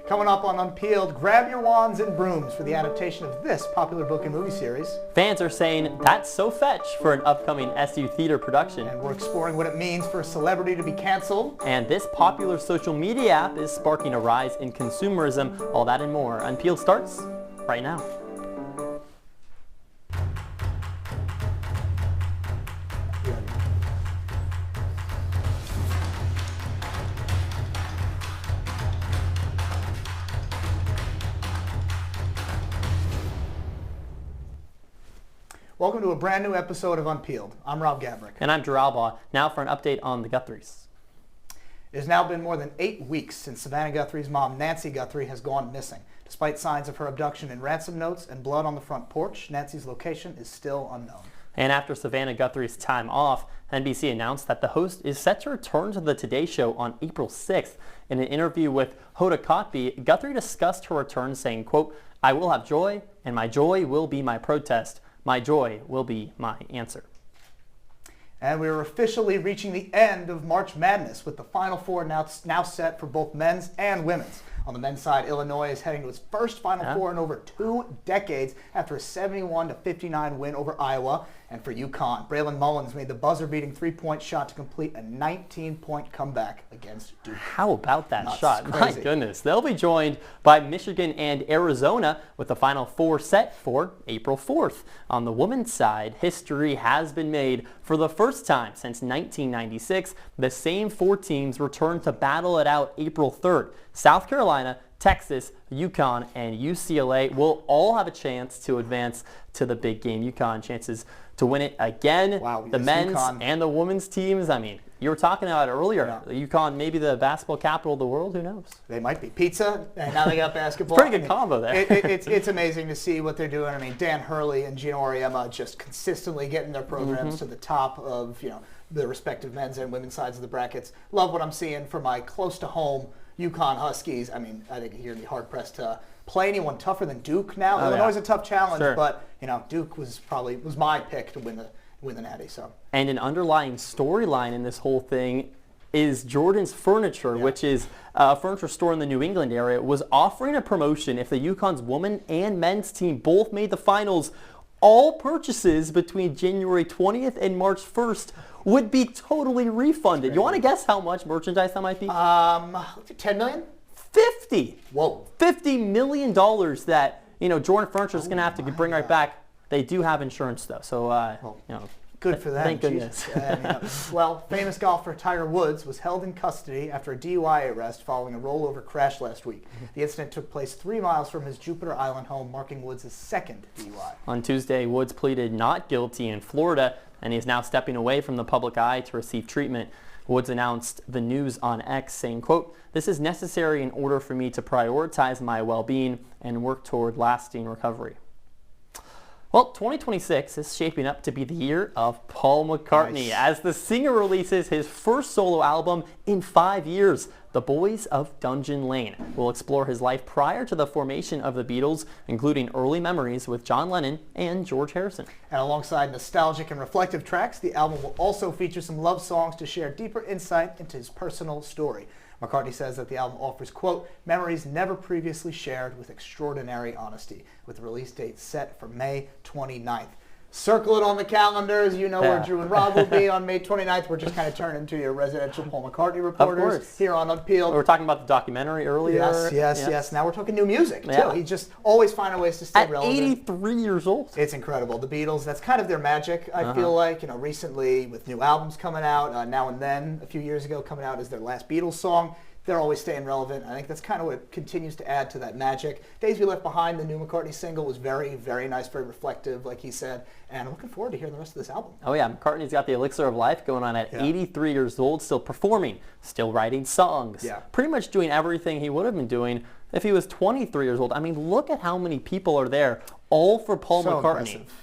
Coming up on Unpeeled, grab your wands and brooms for the adaptation of this popular book and movie series. Fans are saying that's so fetch for an upcoming SU theater production. And we're exploring what it means for a celebrity to be canceled. And this popular social media app is sparking a rise in consumerism. All that and more. Unpeeled starts right now. Welcome to a brand new episode of Unpeeled. I'm Rob Gabrik. And I'm Drew Albaugh. Now for an update on the Guthries. It has now been more than 8 weeks since Savannah Guthrie's mom, Nancy Guthrie, has gone missing. Despite signs of her abduction in ransom notes and blood on the front porch, Nancy's location is still unknown. And after Savannah Guthrie's time off, NBC announced that the host is set to return to the Today Show on April 6th. In an interview with Hoda Kotb, Guthrie discussed her return, saying, quote, "I will have joy, and my joy will be my protest. My joy will be my answer." And we are officially reaching the end of March Madness, with the Final Four now set for both men's and women's. On the men's side, Illinois is heading to its first Final Four in over 2 decades after a 71-59 win over Iowa. And for UConn, Braylon Mullins made the buzzer-beating three-point shot to complete a 19-point comeback against Duke. How about that shot? Crazy. My goodness. They'll be joined by Michigan and Arizona with the Final Four set for April 4th. On the women's side, history has been made. For the first time since 1996, the same 4 teams return to battle it out April 3rd. South Carolina, Texas, UConn, and UCLA will all have a chance to advance to the big game. UConn chances to win it again. Wow, the men's UConn and the women's teams. I mean, you were talking about it earlier. Yeah. UConn, maybe the basketball capital of the world. Who knows? They might be. Pizza, and now they got basketball. Pretty good combo there. It's amazing to see what they're doing. I mean, Dan Hurley and Gino Auriemma just consistently getting their programs to the top of the respective men's and women's sides of the brackets. Love what I'm seeing for my close to home UConn Huskies. I mean, I think you're going to be hard pressed to play anyone tougher than Duke now. Illinois is a tough challenge, but Duke was my pick to win the Natty. So. And an underlying storyline in this whole thing is Jordan's Furniture, which is a furniture store in the New England area, was offering a promotion if the UConn's women and men's team both made the finals. All purchases between January 20th and March 1st would be totally refunded. You want to guess how much merchandise that might be? 10 million? 50. Whoa. $50 million that, Jordan Furniture is going to have to bring right back. They do have insurance, though, so, good for them. Thank goodness. Well, famous golfer Tiger Woods was held in custody after a DUI arrest following a rollover crash last week. The incident took place 3 miles from his Jupiter Island home, marking Woods' second DUI. On Tuesday, Woods pleaded not guilty in Florida, and he is now stepping away from the public eye to receive treatment. Woods announced the news on X, saying, quote, "This is necessary in order for me to prioritize my well-being and work toward lasting recovery." Well, 2026 is shaping up to be the year of Paul McCartney as the singer releases his first solo album in 5 years, The Boys of Dungeon Lane. We'll explore his life prior to the formation of the Beatles, including early memories with John Lennon and George Harrison. And alongside nostalgic and reflective tracks, the album will also feature some love songs to share deeper insight into his personal story. McCartney says that the album offers, quote, "memories never previously shared with extraordinary honesty," with the release date set for May 29th. Circle it on the calendars. You know where Drew and Rob will be on May 29th. We're just kind of turning into your residential Paul McCartney reporters here on Unpeeled. We were talking about the documentary earlier. Yes. Now we're talking new music, too. He's just always finding ways to stay relevant. At 83 years old. It's incredible. The Beatles, that's kind of their magic, I feel like. Recently with new albums coming out, Now and Then, a few years ago, coming out as their last Beatles song. They're always staying relevant. I think that's kind of what continues to add to that magic. Days We Left Behind, the new McCartney single, was very, very nice, very reflective, like he said. And I'm looking forward to hearing the rest of this album. Oh, yeah. McCartney's got the elixir of life going on at 83 years old, still performing, still writing songs. Pretty much doing everything he would have been doing if he was 23 years old. I mean, look at how many people are there, all for Paul McCartney. Impressive.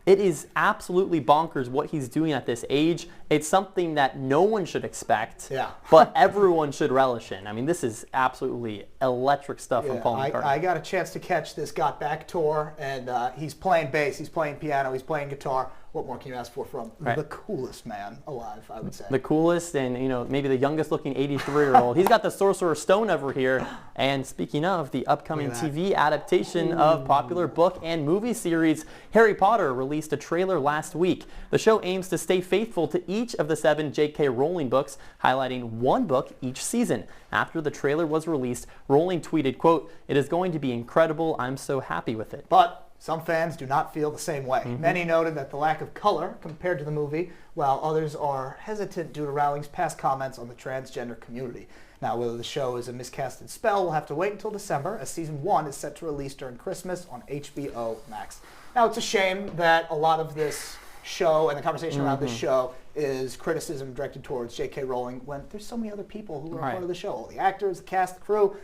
It is absolutely bonkers what he's doing at this age. It's something that no one should expect, but everyone should relish in. I mean, this is absolutely electric stuff from Paul McCartney. I got a chance to catch this Got Back tour, and he's playing bass, he's playing piano, he's playing guitar. what more can you ask for from the coolest man alive, I would say. The coolest and, maybe the youngest looking 83-year-old. He's got the Sorcerer's Stone over here. And speaking of the upcoming TV adaptation of popular book and movie series, Harry Potter released a trailer last week. The show aims to stay faithful to each of the 7 J.K. Rowling books, highlighting one book each season. After the trailer was released, Rowling tweeted, quote, "It is going to be incredible. I'm so happy with it." But some fans do not feel the same way. Many noted that the lack of color compared to the movie, while others are hesitant due to Rowling's past comments on the transgender community. Now, whether the show is a miscasted spell, we'll have to wait until December, as Season 1 is set to release during Christmas on HBO Max. Now, it's a shame that a lot of this show and the conversation around this show is criticism directed towards J.K. Rowling when there's so many other people who are part of the show. All the actors, the cast, the crew.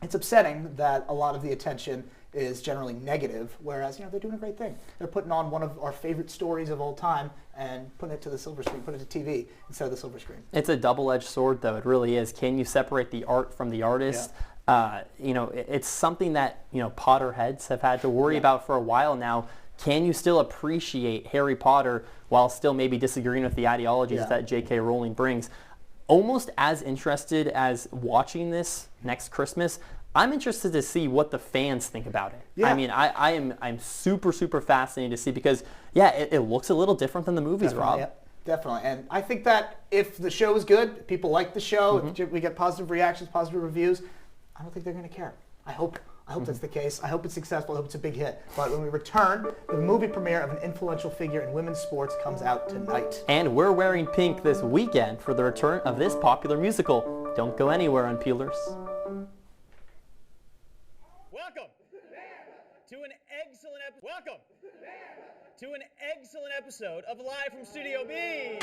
It's upsetting that a lot of the attention is generally negative, whereas they're doing a great thing. They're putting on one of our favorite stories of all time and putting it to the silver screen, putting it to TV instead of the silver screen. It's a double-edged sword, though. It really is. Can you separate the art from the artist? Yeah. It's something that Potterheads have had to worry about for a while now. Can you still appreciate Harry Potter while still maybe disagreeing with the ideologies that J.K. Rowling brings? Almost as interested as watching this next Christmas, I'm interested to see what the fans think about it. Yeah. I mean, I'm super, super fascinated to see because, it looks a little different than the movies, Rob. Yeah, definitely. And I think that if the show is good, if people like the show, if we get positive reactions, positive reviews, I don't think they're going to care. I hope that's the case. I hope it's successful. I hope it's a big hit. But when we return, the movie premiere of an influential figure in women's sports comes out tonight. And we're wearing pink this weekend for the return of this popular musical. Don't go anywhere, Unpeelers. Welcome to an excellent episode of Live from Studio B.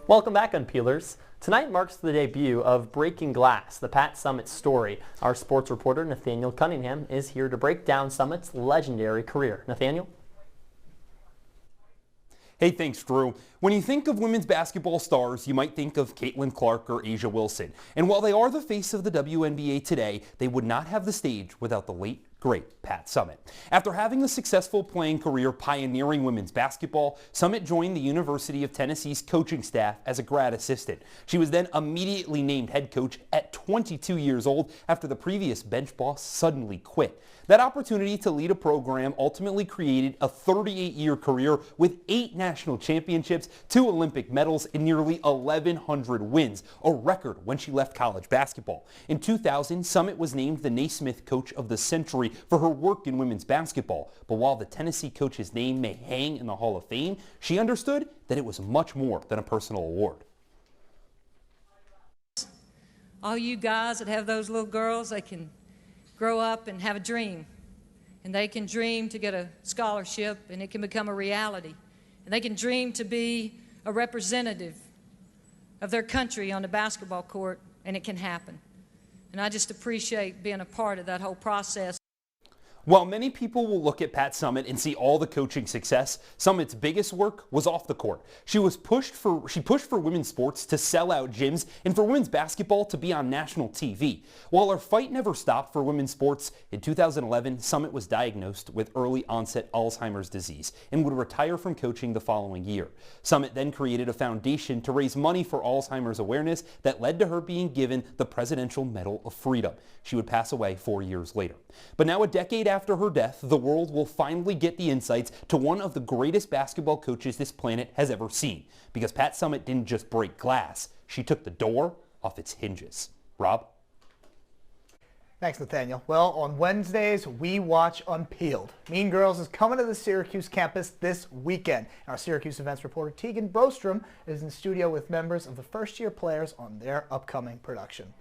Welcome back, Unpeelers. Tonight marks the debut of Breaking Glass, the Pat Summitt story. Our sports reporter, Nathaniel Cunningham, is here to break down Summitt's legendary career. Nathaniel? Hey, thanks, Drew. When you think of women's basketball stars, you might think of Caitlin Clark or A'ja Wilson. And while they are the face of the WNBA today, they would not have the stage without the late, great Pat Summitt. After having a successful playing career pioneering women's basketball, Summitt joined the University of Tennessee's coaching staff as a grad assistant. She was then immediately named head coach at 22 years old after the previous bench boss suddenly quit. That opportunity to lead a program ultimately created a 38-year career with 8 national championships, 2 Olympic medals, and nearly 1,100 wins, a record when she left college basketball. In 2000, Summitt was named the Naismith Coach of the Century for her work in women's basketball. But while the Tennessee coach's name may hang in the Hall of Fame, she understood that it was much more than a personal award. All you guys that have those little girls, they can grow up and have a dream. And they can dream to get a scholarship, and it can become a reality. And they can dream to be a representative of their country on the basketball court, and it can happen. And I just appreciate being a part of that whole process. While many people will look at Pat Summitt and see all the coaching success, Summitt's biggest work was off the court. She pushed for women's sports to sell out gyms and for women's basketball to be on national TV. While her fight never stopped for women's sports, in 2011, Summitt was diagnosed with early onset Alzheimer's disease and would retire from coaching the following year. Summitt then created a foundation to raise money for Alzheimer's awareness that led to her being given the Presidential Medal of Freedom. She would pass away 4 years later. But now, a decade after her death, the world will finally get the insights to one of the greatest basketball coaches this planet has ever seen. Because Pat Summitt didn't just break glass, she took the door off its hinges. Rob? Thanks, Nathaniel. Well, on Wednesdays, we watch Unpeeled. Mean Girls is coming to the Syracuse campus this weekend. Our Syracuse events reporter Tegan Brostrom is in studio with members of the first-year players on their upcoming production.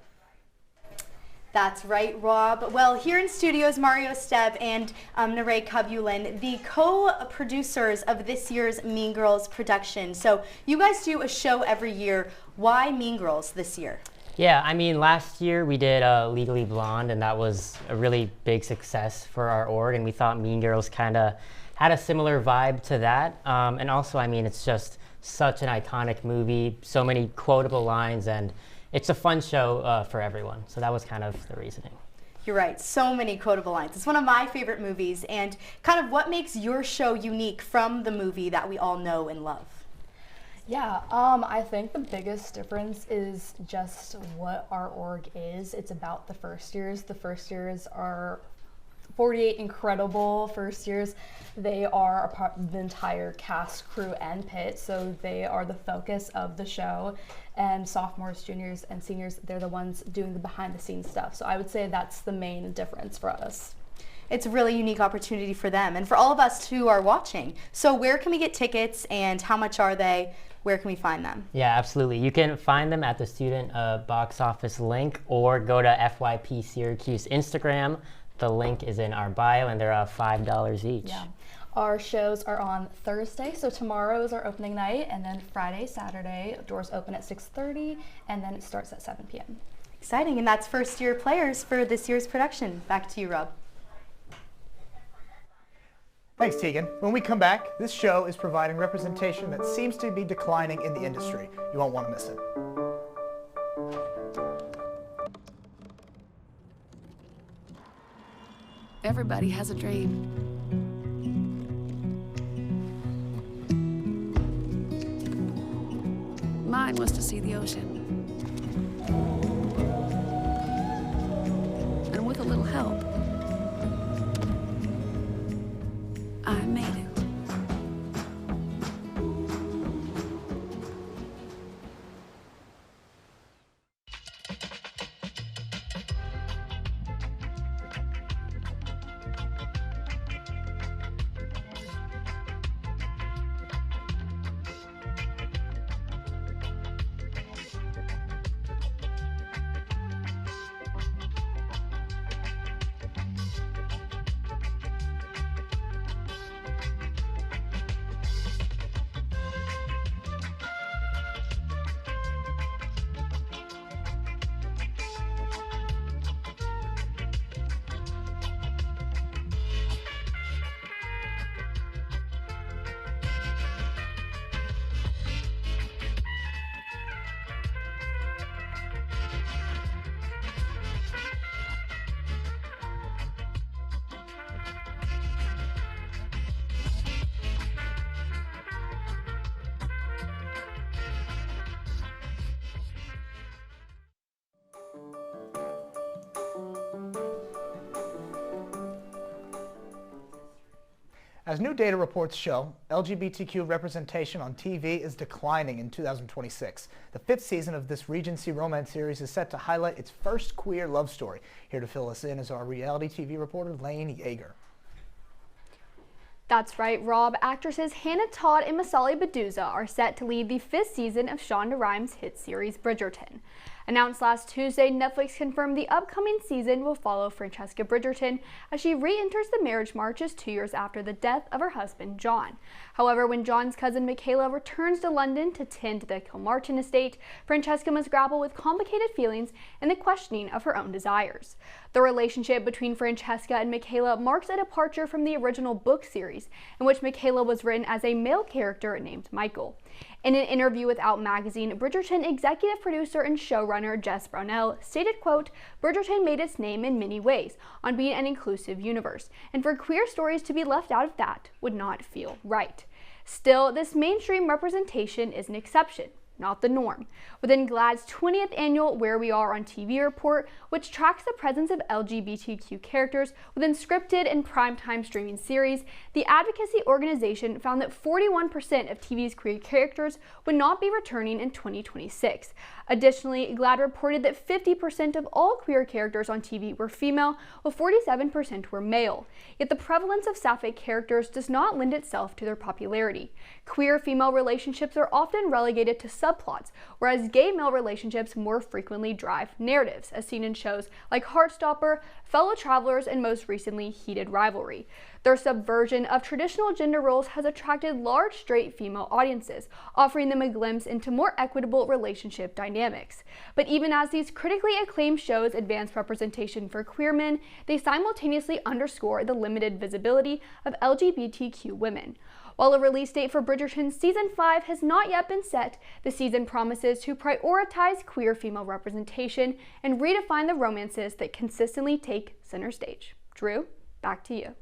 That's right, Rob. Well, here in studio is Mario Steb and Neray Kabulin, the co-producers of this year's Mean Girls production. So you guys do a show every year. Why Mean Girls this year? Yeah, I mean, last year we did Legally Blonde, and that was a really big success for our org, and we thought Mean Girls kind of had a similar vibe to that. And also, I mean, it's just such an iconic movie, so many quotable lines, and it's a fun show for everyone. So that was kind of the reasoning. You're right, so many quotable lines. It's one of my favorite movies, and kind of what makes your show unique from the movie that we all know and love? Yeah, I think the biggest difference is just what our org is. It's about the first years. The first years are 48 incredible first years. They are a part of the entire cast, crew, and pit, so they are the focus of the show. And sophomores, juniors, and seniors, they're the ones doing the behind-the-scenes stuff. So I would say that's the main difference for us. It's a really unique opportunity for them and for all of us who are watching. So where can we get tickets and how much are they? Where can we find them? Yeah, absolutely. You can find them at the student box office link or go to FYP Syracuse Instagram. The link is in our bio, and they're $5 each. Yeah. Our shows are on Thursday, so tomorrow is our opening night, and then Friday, Saturday, doors open at 6:30, and then it starts at 7 p.m. Exciting, and that's first-year players for this year's production. Back to you, Rob. Thanks, Tegan. When we come back, this show is providing representation that seems to be declining in the industry. You won't want to miss it. Everybody has a dream. Mine was to see the ocean. And with a little help, I made it. As new data reports show, LGBTQ representation on TV is declining in 2026. The 5th season of this Regency romance series is set to highlight its first queer love story. Here to fill us in is our reality TV reporter, Lane Yeager. That's right, Rob. Actresses Hannah Todd and Masali Beduza are set to lead the 5th season of Shonda Rhimes' hit series Bridgerton. Announced last Tuesday, Netflix confirmed the upcoming season will follow Francesca Bridgerton as she re-enters the marriage marches 2 years after the death of her husband, John. However, when John's cousin Michaela returns to London to tend to the Kilmartin estate, Francesca must grapple with complicated feelings and the questioning of her own desires. The relationship between Francesca and Michaela marks a departure from the original book series, in which Michaela was written as a male character named Michael. In an interview with Out magazine, Bridgerton executive producer and showrunner Jess Brownell stated, quote, "Bridgerton made its name in many ways on being an inclusive universe, and for queer stories to be left out of that would not feel right. Still, this mainstream representation is an exception, not the norm. Within GLAAD's 20th annual Where We Are on TV report, which tracks the presence of LGBTQ characters within scripted and primetime streaming series, the advocacy organization found that 41% of TV's queer characters would not be returning in 2026. Additionally, GLAAD reported that 50% of all queer characters on TV were female, while 47% were male. Yet the prevalence of sapphic characters does not lend itself to their popularity. Queer female relationships are often relegated to subplots, whereas gay male relationships more frequently drive narratives, as seen in shows like Heartstopper, Fellow Travelers, and most recently, Heated Rivalry. Their subversion of traditional gender roles has attracted large straight female audiences, offering them a glimpse into more equitable relationship dynamics. But even as these critically acclaimed shows advance representation for queer men, they simultaneously underscore the limited visibility of LGBTQ women. While a release date for Bridgerton Season 5 has not yet been set, the season promises to prioritize queer female representation and redefine the romances that consistently take center stage. Drew, back to you.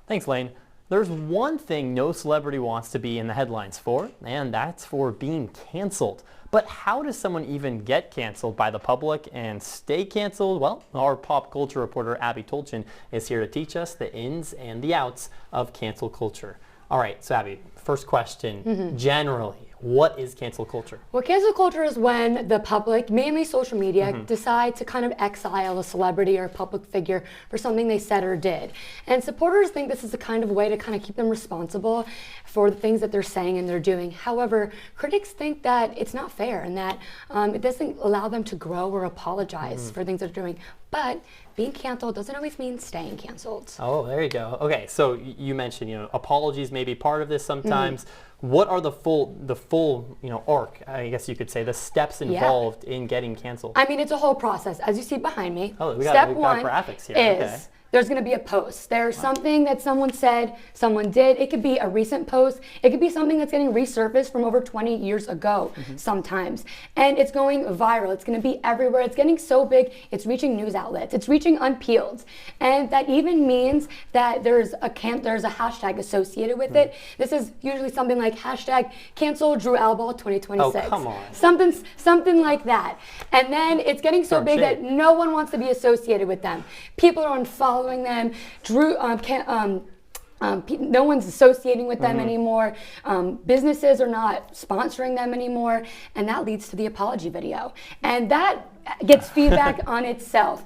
Thanks, Lane. There's one thing no celebrity wants to be in the headlines for, and that's for being canceled. But how does someone even get canceled by the public and stay canceled? Well, our pop culture reporter Abby Tolchin is here to teach us the ins and the outs of cancel culture. All right, so Abby, first question, generally, what is cancel culture? Well, cancel culture is when the public, mainly social media, decide to kind of exile a celebrity or a public figure for something they said or did. And supporters think this is the kind of way to kind of keep them responsible for the things that they're saying and they're doing. However, critics think that it's not fair and that it doesn't allow them to grow or apologize for things they're doing. But being canceled doesn't always mean staying canceled. Oh, there you go. Okay, so you mentioned, apologies may be part of this sometimes. What are the full, arc, I guess you could say, the steps involved in getting canceled? I mean, it's a whole process. As you see behind me, we step got one graphics here. is there's going to be a post. There's something that someone said, someone did. It could be a recent post. It could be something that's getting resurfaced from over 20 years ago sometimes. And it's going viral. It's going to be everywhere. It's getting so big, it's reaching news outlets. It's reaching Unpeeled. And that even means that there's a hashtag associated with it. This is usually something like hashtag cancel Drew Albaugh 2026. Oh, come on. Something like that. And then it's getting so big that no one wants to be associated with them. People are unfollowing them. Drew no one's associating with them anymore. Businesses are not sponsoring them anymore, and that leads to the apology video. And that gets feedback on itself.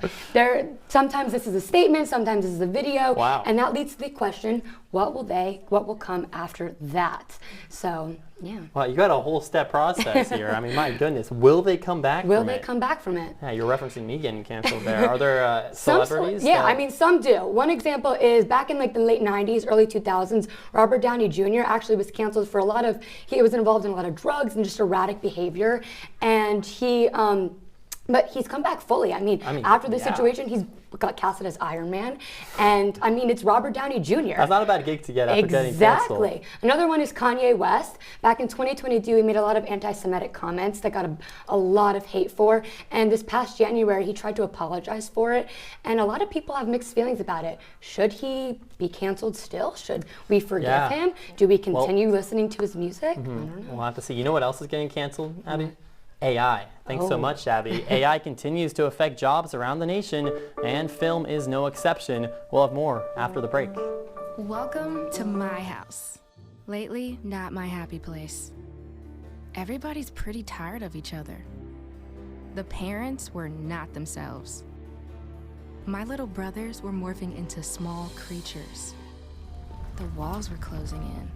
Sometimes this is a statement, sometimes this is a video, and that leads to the question, what will come after that? So, yeah. Well, you got a whole step process here. I mean, my goodness, will they come back from it? Will they come back from it? Yeah, you're referencing me getting canceled there. Are there celebrities? I mean, some do. One example is back in the late 90s, early 2000s, Robert Downey Jr. actually was canceled for he was involved in a lot of drugs and just erratic behavior, and but he's come back fully. I mean after this situation, he's got casted as Iron Man, and I mean, it's Robert Downey Jr. That's not a bad gig to get after getting canceled. Exactly. Another one is Kanye West. Back in 2022, he made a lot of anti-Semitic comments that got a lot of hate for, and this past January, he tried to apologize for it, and a lot of people have mixed feelings about it. Should he be canceled still? Should we forgive him? Do we continue listening to his music? I don't know. We'll have to see. You know what else is getting canceled, Abby? AI. Thanks so much, Abby. AI continues to affect jobs around the nation, and film is no exception. We'll have more after the break. Welcome to my house. Lately, not my happy place. Everybody's pretty tired of each other. The parents were not themselves. My little brothers were morphing into small creatures. The walls were closing in.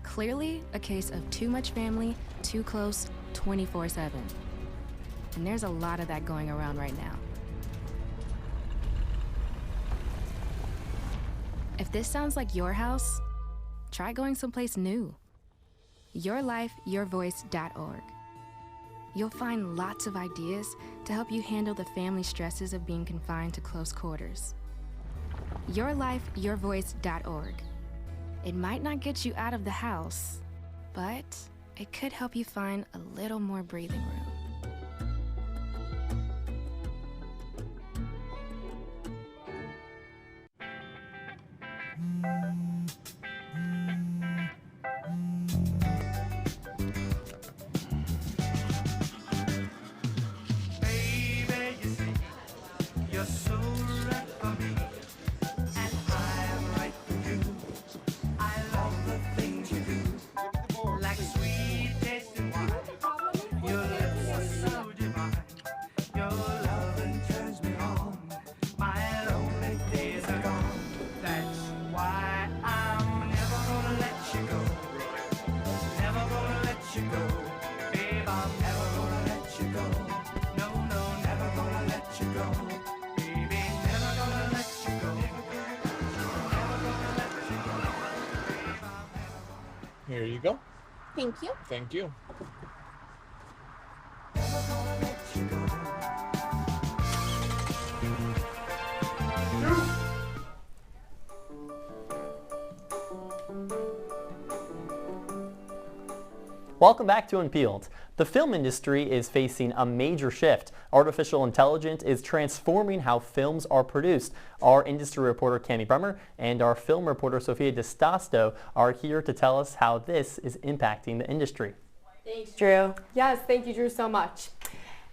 Clearly, a case of too much family, too close, 24/7. And there's a lot of that going around right now. If this sounds like your house, try going someplace new. YourLifeYourVoice.org. You'll find lots of ideas to help you handle the family stresses of being confined to close quarters. YourLifeYourVoice.org. It might not get you out of the house, but it could help you find a little more breathing room. Here you go. Thank you. Thank you. Welcome back to Unpeeled. The film industry is facing a major shift. Artificial intelligence is transforming how films are produced. Our industry reporter Cami Brummer and our film reporter Sophia DeStasto are here to tell us how this is impacting the industry. Thanks, Drew. Yes, thank you, Drew, so much.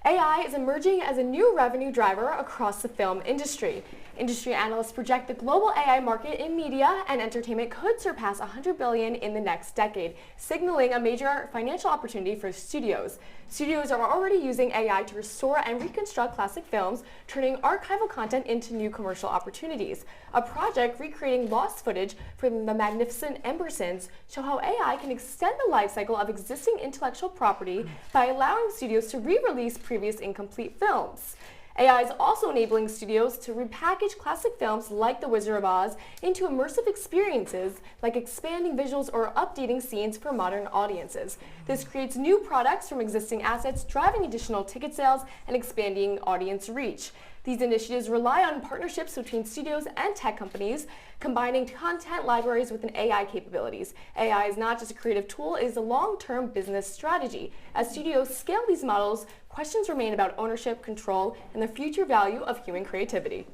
AI is emerging as a new revenue driver across the film industry. Industry analysts project the global AI market in media and entertainment could surpass $100 billion in the next decade, signaling a major financial opportunity for studios. Studios are already using AI to restore and reconstruct classic films, turning archival content into new commercial opportunities. A project recreating lost footage from the magnificent Ambersons show how AI can extend the life cycle of existing intellectual property by allowing studios to re-release previous incomplete films. AI is also enabling studios to repackage classic films like The Wizard of Oz into immersive experiences like expanding visuals or updating scenes for modern audiences. This creates new products from existing assets, driving additional ticket sales and expanding audience reach. These initiatives rely on partnerships between studios and tech companies, combining content libraries with AI capabilities. AI is not just a creative tool, it is a long-term business strategy. As studios scale these models, questions remain about ownership, control, and the future value of human creativity.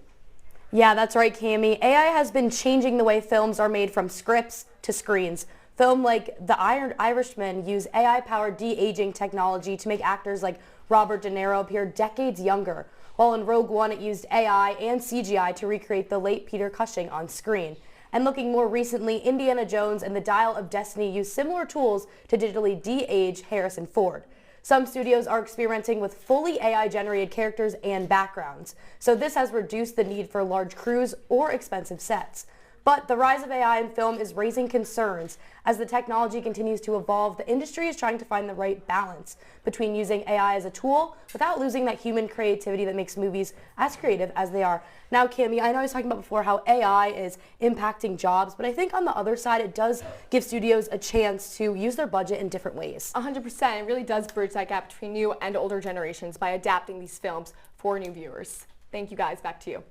Yeah, that's right, Cami. AI has been changing the way films are made from scripts to screens. Film like The Irishman use AI-powered de-aging technology to make actors like Robert De Niro appear decades younger, while in Rogue One it used AI and CGI to recreate the late Peter Cushing on screen. And looking more recently, Indiana Jones and The Dial of Destiny use similar tools to digitally de-age Harrison Ford. Some studios are experimenting with fully AI-generated characters and backgrounds, so this has reduced the need for large crews or expensive sets. But the rise of AI in film is raising concerns. As the technology continues to evolve, the industry is trying to find the right balance between using AI as a tool without losing that human creativity that makes movies as creative as they are. Now, Cami, I know I was talking about before how AI is impacting jobs, but I think on the other side, it does give studios a chance to use their budget in different ways. 100%. It really does bridge that gap between new and older generations by adapting these films for new viewers. Thank you, guys. Back to you.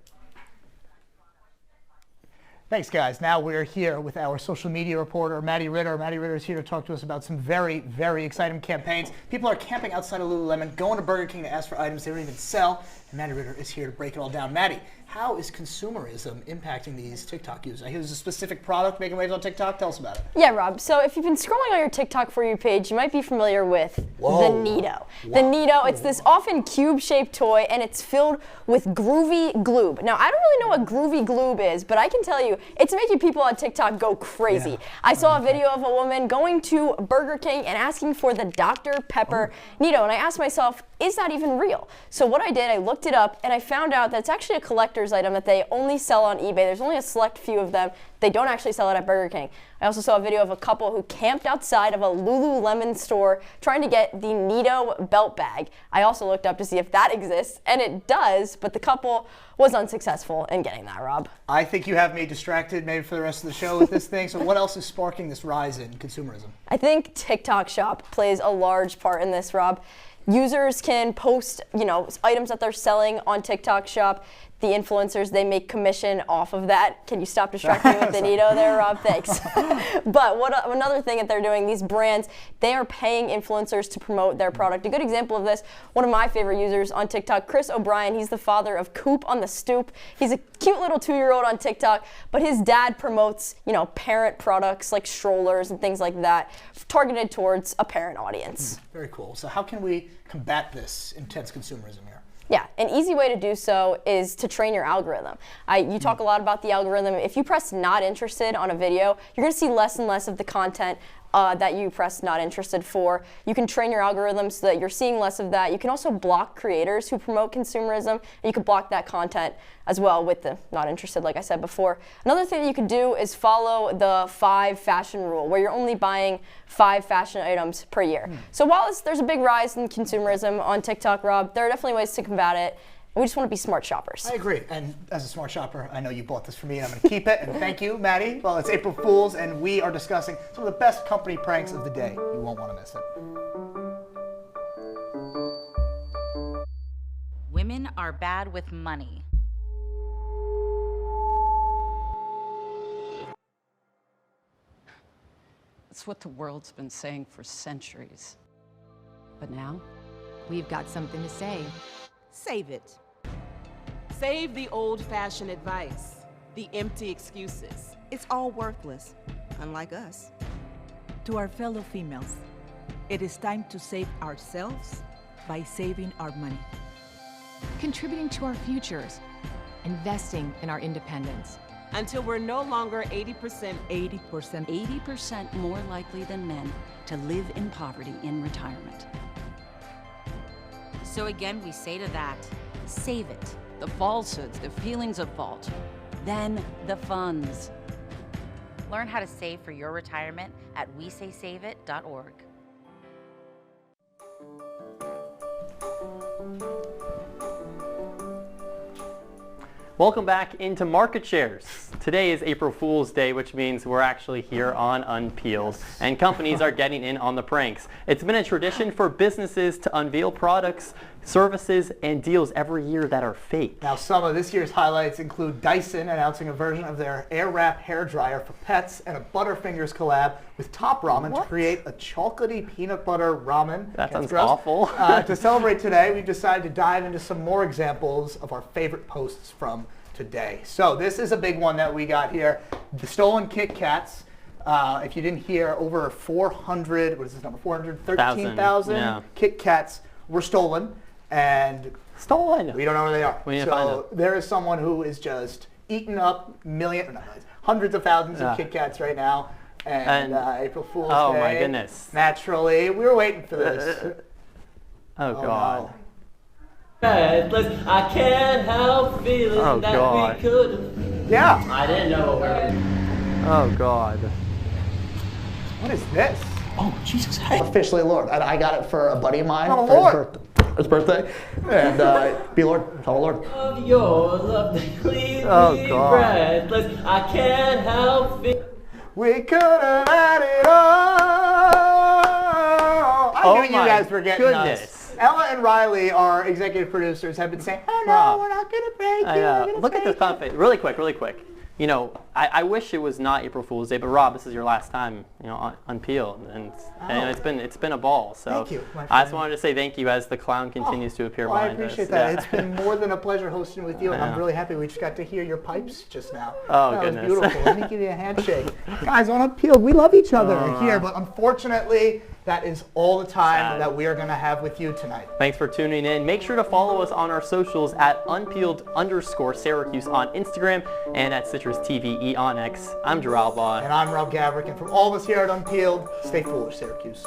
Thanks, guys. Now we're here with our social media reporter, Maddie Ritter. Maddie Ritter is here to talk to us about some very, very exciting campaigns. People are camping outside of Lululemon, going to Burger King to ask for items they don't even sell. And Maddie Ritter is here to break it all down. Maddie, how is consumerism impacting these TikTok users? I hear there's a specific product making waves on TikTok. Tell us about it. Yeah, Rob. So if you've been scrolling on your TikTok For You page, you might be familiar with the Neato. The Neato, it's this often cube-shaped toy, and it's filled with groovy gloob. Now, I don't really know what groovy gloob is, but I can tell you, it's making people on TikTok go crazy. Yeah. I saw a video of a woman going to Burger King and asking for the Dr. Pepper Neato, and I asked myself, is that even real? So what I did, I looked it up, and I found out that it's actually a collector's item that they only sell on eBay. There's only a select few of them. They don't actually sell it at Burger King. I also saw a video of a couple who camped outside of a Lululemon store trying to get the Neato belt bag. I also looked up to see if that exists, and it does, but the couple was unsuccessful in getting that, Rob. I think you have me distracted maybe for the rest of the show with this thing. So what else is sparking this rise in consumerism? I think TikTok Shop plays a large part in this, Rob. Users can post, items that they're selling on TikTok Shop. The influencers, they make commission off of that. Can you stop distracting me with the Neato there, Rob? Thanks. But another thing that they're doing, these brands, they are paying influencers to promote their product. A good example of this, one of my favorite users on TikTok, Chris O'Brien, he's the father of Coop on the Stoop. He's a cute little 2-year-old on TikTok, but his dad promotes, parent products like strollers and things like that, targeted towards a parent audience. Very cool. So how can we combat this intense consumerism here? Yeah, an easy way to do so is to train your algorithm. You talk a lot about the algorithm. If you press not interested on a video, you're going to see less and less of the content that you press not interested for. You can train your algorithm so that you're seeing less of that. You can also block creators who promote consumerism, and you can block that content as well with the not interested, like I said before. Another thing that you can do is follow the 5 fashion rule, where you're only buying 5 fashion items per year. So while there's a big rise in consumerism on TikTok, Rob, there are definitely ways to combat it. We just want to be smart shoppers. I agree. And as a smart shopper, I know you bought this for me, and I'm going to keep it. And thank you, Maddie. Well, it's April Fool's, and we are discussing some of the best company pranks of the day. You won't want to miss it. Women are bad with money. It's what the world's been saying for centuries. But now, we've got something to say. Save it. Save the old-fashioned advice, the empty excuses. It's all worthless, unlike us. To our fellow females, it is time to save ourselves by saving our money. Contributing to our futures, investing in our independence. Until we're no longer 80% more likely than men to live in poverty in retirement. So again, we say to that, save it. The falsehoods, the feelings of fault, then the funds. Learn how to save for your retirement at wesaysaveit.org. Welcome back into Market Shares. Today is April Fool's Day, which means we're actually here on Unpeeled, and companies are getting in on the pranks. It's been a tradition for businesses to unveil products, services, and deals every year that are fake. Now, some of this year's highlights include Dyson announcing a version of their Airwrap hairdryer for pets, and a Butterfingers collab with Top Ramen to create a chocolatey peanut butter ramen. That sounds awful. To celebrate today, we've decided to dive into some more examples of our favorite posts from today. So this is a big one that we got here. The stolen Kit Kats. If you didn't hear, over 413,000 Kit Kats were stolen. And we don't know where they are. We need to find them. There is someone who is just eating up hundreds of thousands of Kit Kats right now. And April Fool's Day. Oh my goodness. Naturally, we were waiting for this. Oh God. I can't help feeling that we could. Yeah. I didn't know. Oh God. What is this? Oh, Jesus. Hey. Officially Lord. And I got it for a buddy of mine Oh, for Lord. his birthday. And be Lord. Tell Lord. Of your love that leaves me God. breathless. I can't help feeling. We could have had it all. I knew you guys were getting us. Ella and Riley, our executive producers, have been saying, oh no, we're not going to break you. Look at the confidence. Really quick. you know, I wish it was not April Fool's Day, but Rob, this is your last time, you know, on Unpeeled, and it's been a ball. So thank you, my I just friend. wanted to say thank you as the clown continues to appear Well, I behind us. appreciate that. Yeah. It's been more than a pleasure hosting with you, and I'm Yeah. really happy we just got to hear your pipes just now. Oh, that goodness. was beautiful. Let me give you a handshake. Guys, on Unpeeled, we love each other Oh. here, but unfortunately, that is all the time Sad. that we are going to have with you tonight. Thanks for tuning in. Make sure to follow us on our socials at Unpeeled_Syracuse on Instagram and at CitrusTV on X. I'm Albaugh. And I'm Gabrik, and from all of us here at Unpeeled, stay foolish, Syracuse.